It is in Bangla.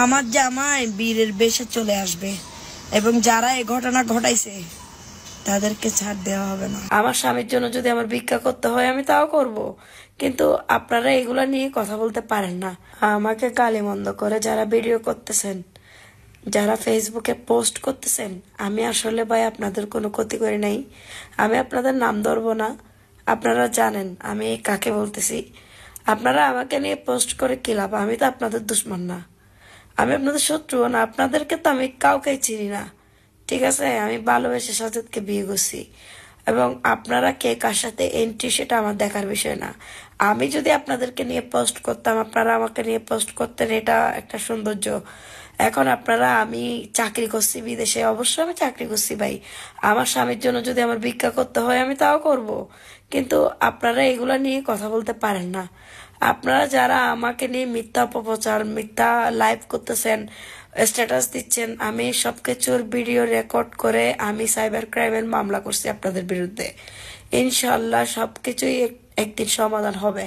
আমার জামাই বীরের বেশে চলে আসবে এবং যারা এই ঘটনা ঘটাইছে তাদেরকে ছাড় দেওয়া হবে না। আমার স্বামীর জন্য যদি আমার ভিক্ষা করতে হয় আমি তাও করব, কিন্তু আপনারা এগুলা নিয়ে কথা বলতে পারেন না। আমাকে গালিমন্দ করে যারা ভিডিও করতেছেন, যারা ফেসবুকে পোস্ট করতেছেন, আমি আসলে ভাই আপনাদের কোনো ক্ষতি করি নাই। আমি আপনাদের নাম ধরবো না, আপনারা জানেন আমি কাকে বলতেছি। আপনারা আমাকে নিয়ে পোস্ট করে কি লাভ? আমি তো আপনাদের দুশ্মন না, আমি আপনাদের শত্রু না, আপনাদেরকে তো আমি কাউকে চিনি না, ঠিক আছে? আমি ভালোবেসে সাজেদকে বিয়ে করছি এবং আপনারা কে কার সাথে এন্ট্রি সেটা আমার দেখার বিষয় না। আমি যদি আপনাদেরকে নিয়ে পোস্ট করতাম, আপনারা আমাকে নিয়ে পোস্ট করতেন, এটা একটা সৌন্দর্য। এখন আপনারা, আমি চাকরি করছি বিদেশে, অবশ্যই আমি চাকরি করছি ভাই। আমার স্বামীর জন্য যদি আমার ভিক্ষা করতে হয় আমি তাও করব, কিন্তু আপনারা এগুলা নিয়ে কথা বলতে পারেন না। আপনারা যারা আমাকে নিয়ে মিথ্যা অপপ্রচার, মিথ্যা লাইভ করতেছেন, স্ট্যাটাস দিচ্ছেন, আমি সবকিছুর ভিডিও রেকর্ড করে আমি সাইবার ক্রাইমের মামলা করছি আপনাদের বিরুদ্ধে। ইনশাল্লাহ সবকিছুই একদিন সমাধান হবে।